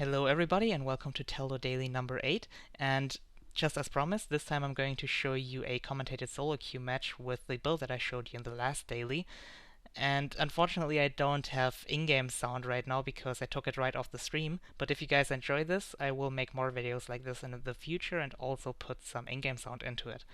Hello everybody and welcome to Teldo Daily number 8, and just as promised, this time I'm going to show you a commentated solo queue match with the build that I showed you in the last daily. And unfortunately I don't have in-game sound right now because I took it right off the stream, but if you guys enjoy this, I will make more videos like this in the future and also put some in-game sound into it.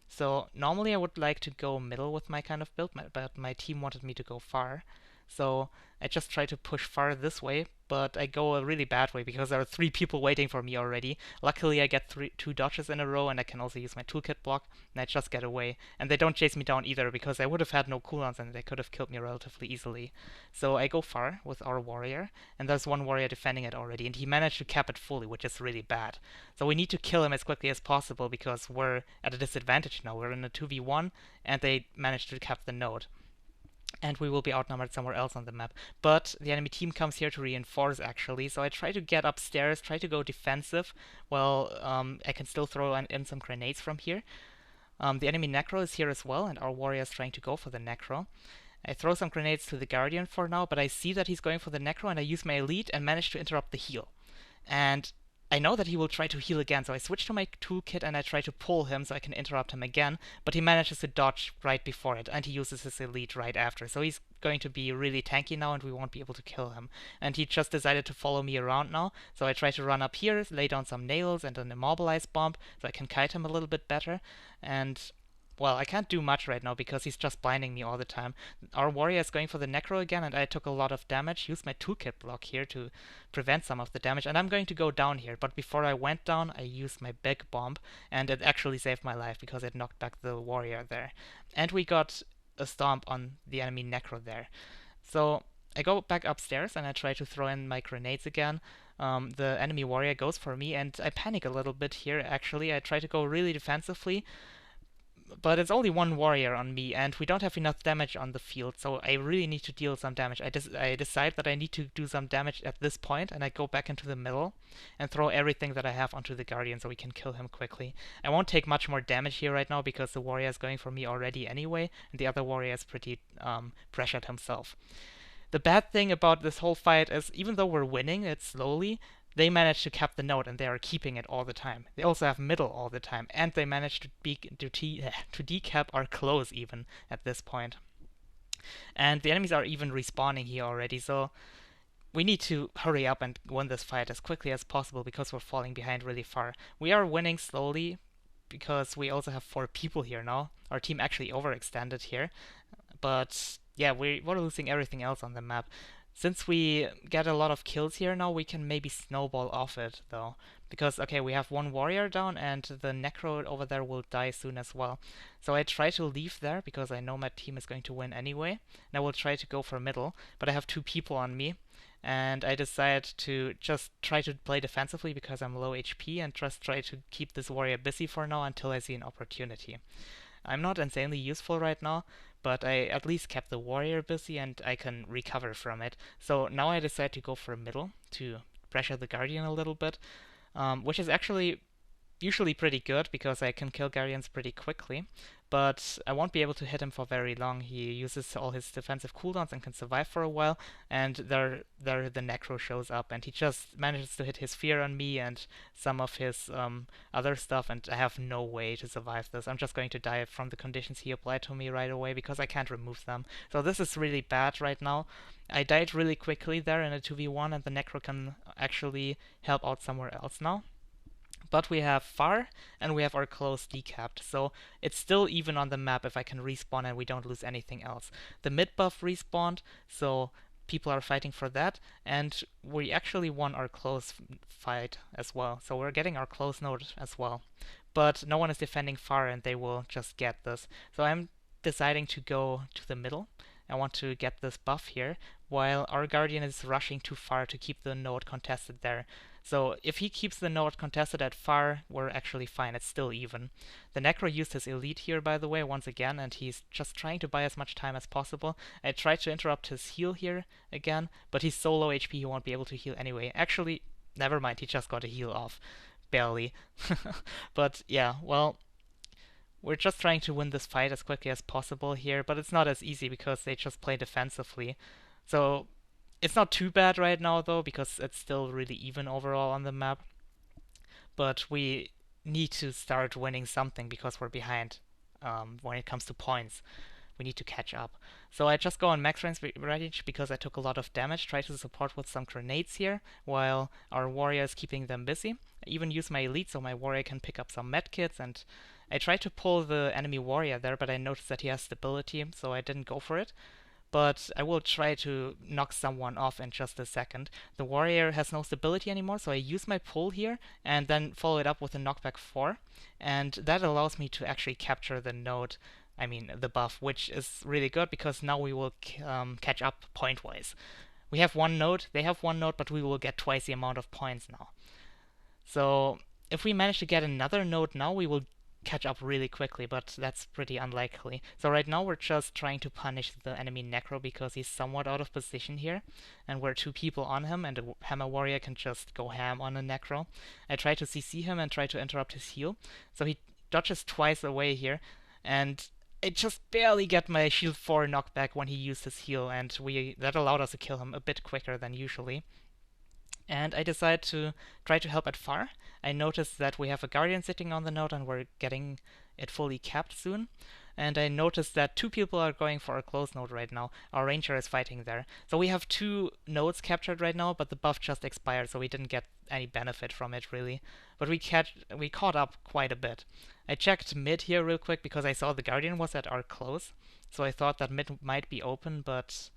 So normally I would like to go middle with my kind of build, but my team wanted me to go far. So I just try to push far this way, but I go a really bad way because there are 3 people waiting for me already. Luckily I get 2 dodges in a row and I can also use my toolkit block and I just get away. And they don't chase me down either because I would have had no cooldowns and they could have killed me relatively easily. So I go far with our warrior and there's one warrior defending it already and he managed to cap it fully, which is really bad. So we need to kill him as quickly as possible because we're at a disadvantage now. We're in a 2v1 and they managed to cap the node. And we will be outnumbered somewhere else on the map. But the enemy team comes here to reinforce actually, so I try to get upstairs, try to go defensive. Well, I can still throw in some grenades from here. The enemy Necro is here as well, and our warrior is trying to go for the Necro. I throw some grenades to the Guardian for now, but I see that he's going for the Necro, and I use my Elite and manage to interrupt the heal. And I know that he will try to heal again, so I switch to my toolkit and I try to pull him so I can interrupt him again, but he manages to dodge right before it, and he uses his elite right after. So he's going to be really tanky now and we won't be able to kill him. And he just decided to follow me around now, so I try to run up here, lay down some nails and an immobilize bomb so I can kite him a little bit better. And well, I can't do much right now because he's just blinding me all the time. Our warrior is going for the Necro again, and I took a lot of damage. Used my toolkit block here to prevent some of the damage, and I'm going to go down here. But before I went down, I used my big bomb, and it actually saved my life because it knocked back the warrior there. And we got a stomp on the enemy Necro there. So I go back upstairs and I try to throw in my grenades again. The enemy warrior goes for me, and I panic a little bit here actually. I try to go really defensively, but it's only one warrior on me, and we don't have enough damage on the field, so I really need to deal some damage. I decide that I need to do some damage at this point, and I go back into the middle and throw everything that I have onto the Guardian so we can kill him quickly. I won't take much more damage here right now because the warrior is going for me already anyway, and the other warrior is pretty pressured himself. The bad thing about this whole fight is even though we're winning it slowly, they manage to cap the node and they are keeping it all the time. They also have middle all the time, and they manage to decap our close even at this point. And the enemies are even respawning here already, so we need to hurry up and win this fight as quickly as possible because we're falling behind really far. We are winning slowly because we also have 4 people here now. Our team actually overextended here, but yeah, we're losing everything else on the map. Since we get a lot of kills here now, we can maybe snowball off it, though. Because, okay, we have one warrior down, and the Necro over there will die soon as well. So I try to leave there, because I know my team is going to win anyway. And I will try to go for middle, but I have 2 people on me. And I decide to just try to play defensively because I'm low HP, and just try to keep this warrior busy for now until I see an opportunity. I'm not insanely useful right now, but I at least kept the warrior busy and I can recover from it. So now I decide to go for middle to pressure the Guardian a little bit, which is actually usually pretty good because I can kill Guardians pretty quickly, but I won't be able to hit him for very long. He uses all his defensive cooldowns and can survive for a while, and there the Necro shows up, and he just manages to hit his fear on me and some of his other stuff, and I have no way to survive this. I'm just going to die from the conditions he applied to me right away because I can't remove them. So this is really bad right now. I died really quickly there in a 2v1, and the Necro can actually help out somewhere else now. But we have far and we have our close decapped, so it's still even on the map if I can respawn and we don't lose anything else. The mid buff respawned, so people are fighting for that, and we actually won our close fight as well, so we're getting our close node as well. But no one is defending far and they will just get this. So I'm deciding to go to the middle. I want to get this buff here, while our Guardian is rushing too far to keep the node contested there. So if he keeps the node contested at far, we're actually fine. It's still even. The Necro used his elite here, by the way, once again, and he's just trying to buy as much time as possible. I tried to interrupt his heal here again, but he's so low HP he won't be able to heal anyway. Actually, never mind, he just got a heal off. Barely. But yeah, well, we're just trying to win this fight as quickly as possible here, but it's not as easy because they just play defensively. So It's not too bad right now though, because it's still really even overall on the map. But we need to start winning something because we're behind when it comes to points. We need to catch up. So I just go on max range because I took a lot of damage, try to support with some grenades here, while our warrior is keeping them busy. I even use my elite so my warrior can pick up some medkits, and I tried to pull the enemy warrior there, but I noticed that he has stability, so I didn't go for it. But I will try to knock someone off in just a second. The warrior has no stability anymore, so I use my pull here and then follow it up with a knockback 4. And that allows me to actually capture the node, I mean the buff, which is really good because now we will catch up point-wise. We have one node, they have one node, but we will get twice the amount of points now. So if we manage to get another node now, we will catch up really quickly, but that's pretty unlikely. So right now we're just trying to punish the enemy Necro because he's somewhat out of position here, and we're two people on him, and a Hammer Warrior can just go ham on a Necro. I try to CC him and try to interrupt his heal, so he dodges twice away here, and I just barely get my shield 4 knockback when he used his heal, and that allowed us to kill him a bit quicker than usually. And I decide to try to help at far. I notice that we have a Guardian sitting on the node and we're getting it fully capped soon. And I notice that two people are going for a close node right now. Our Ranger is fighting there. So we have two nodes captured right now, but the buff just expired, so we didn't get any benefit from it really. But we caught up quite a bit. I checked mid here real quick because I saw the Guardian was at our close. So I thought that mid might be open, but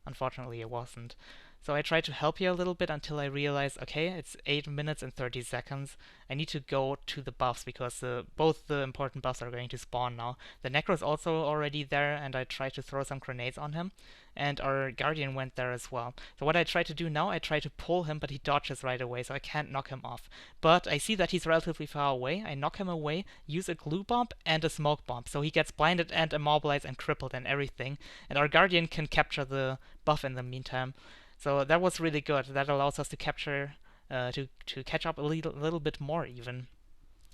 unfortunately it wasn't. So I tried to help you a little bit until I realized, okay, it's 8 minutes and 30 seconds. I need to go to the buffs because both the important buffs are going to spawn now. The Necro is also already there, and I tried to throw some grenades on him. And our Guardian went there as well. So what I try to do now, I try to pull him, but he dodges right away, so I can't knock him off. But I see that he's relatively far away. I knock him away, use a glue bomb and a smoke bomb. So he gets blinded and immobilized and crippled and everything. And our Guardian can capture the buff in the meantime. So that was really good. That allows us to capture, to catch up a little bit more even.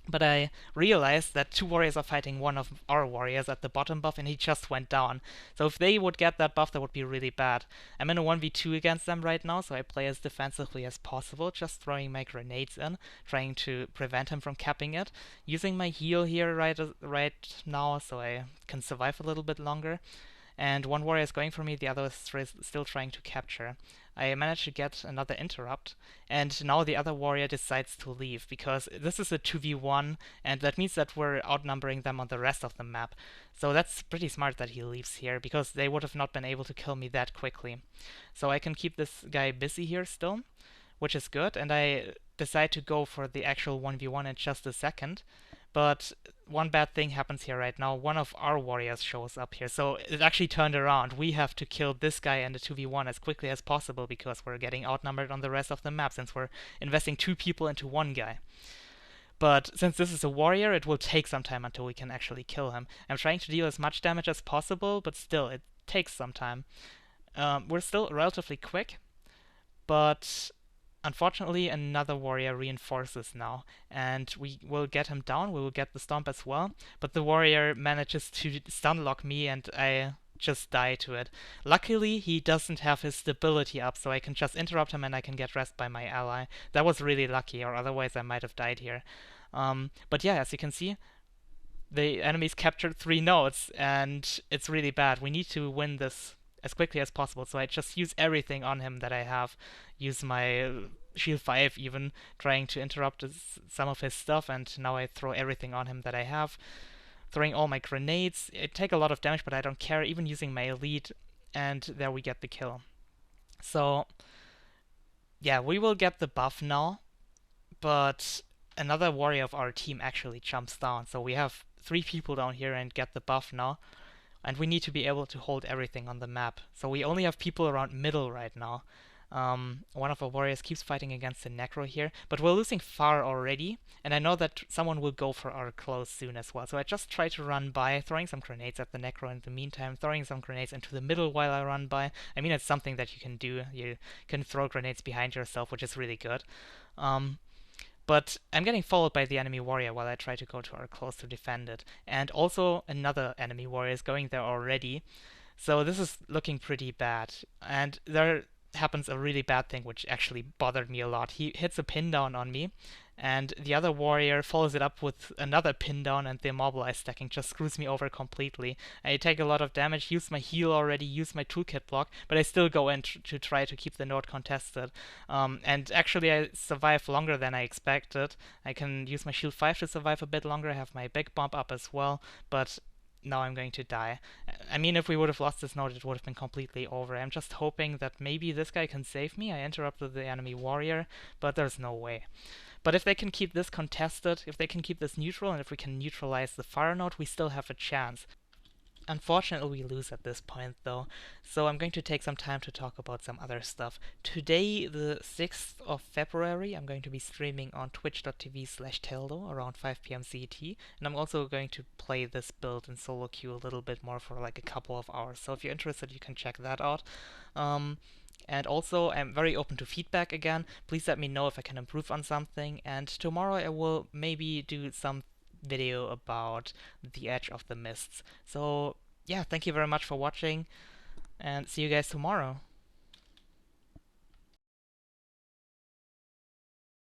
But I realized that two warriors are fighting one of our warriors at the bottom buff, and he just went down. So if they would get that buff, that would be really bad. I'm in a 1v2 against them right now, so I play as defensively as possible, just throwing my grenades in, trying to prevent him from capping it. Using my heal here right now, so I can survive a little bit longer. And one warrior is going for me, the other is still trying to capture. I managed to get another interrupt, and now the other warrior decides to leave, because this is a 2v1, and that means that we're outnumbering them on the rest of the map. So that's pretty smart that he leaves here, because they would have not been able to kill me that quickly. So I can keep this guy busy here still, which is good, and I decide to go for the actual 1v1 in just a second. But one bad thing happens here right now. One of our warriors shows up here. So it actually turned around. We have to kill this guy and the 2v1 as quickly as possible because we're getting outnumbered on the rest of the map since we're investing two people into one guy. But since this is a warrior, it will take some time until we can actually kill him. I'm trying to deal as much damage as possible, but still, it takes some time. We're still relatively quick, but unfortunately, another warrior reinforces now, and we will get him down. We will get the stomp as well, but the warrior manages to stun lock me, and I just die to it. Luckily, he doesn't have his stability up, so I can just interrupt him and I can get rest by my ally. That was really lucky, or otherwise I might have died here. But yeah, as you can see, the enemies captured 3 nodes, and it's really bad. We need to win this as quickly as possible, so I just use everything on him that I have. Use my shield 5 even, trying to interrupt some of his stuff, and now I throw everything on him that I have. Throwing all my grenades. It take a lot of damage, but I don't care, even using my elite, and there we get the kill. So, yeah, we will get the buff now, but another warrior of our team actually jumps down, so we have 3 people down here and get the buff now. And we need to be able to hold everything on the map. So we only have people around middle right now. One of our warriors keeps fighting against the Necro here, but we're losing far already, and I know that someone will go for our close soon as well. So I just try to run by, throwing some grenades at the Necro in the meantime, throwing some grenades into the middle while I run by. I mean, it's something that you can do. You can throw grenades behind yourself, which is really good. But I'm getting followed by the enemy warrior while I try to go to our close to defend it. And also another enemy warrior is going there already. So this is looking pretty bad. And happens a really bad thing, which actually bothered me a lot. He hits a pin down on me, and the other warrior follows it up with another pin down, and the immobilized stacking just screws me over completely. I take a lot of damage, use my heal already, use my toolkit block, but I still go in to try to keep the node contested. And actually, I survive longer than I expected. I can use my shield 5 to survive a bit longer. I have my big bump up as well, but now I'm going to die. I mean, if we would have lost this node, it would have been completely over. I'm just hoping that maybe this guy can save me. I interrupted the enemy warrior, but there's no way. But if they can keep this contested, if they can keep this neutral, and if we can neutralize the fire node, we still have a chance. Unfortunately, we lose at this point, though, so I'm going to take some time to talk about some other stuff. Today, the 6th of February, I'm going to be streaming on twitch.tv/Teldo around 5 p.m. CET, and I'm also going to play this build in solo queue a little bit more for like a couple of hours, so if you're interested, you can check that out. Um, and also, I'm very open to feedback again. Please let me know if I can improve on something, and tomorrow I will maybe do some video about the Edge of the Mists. So, yeah, thank you very much for watching, and see you guys tomorrow.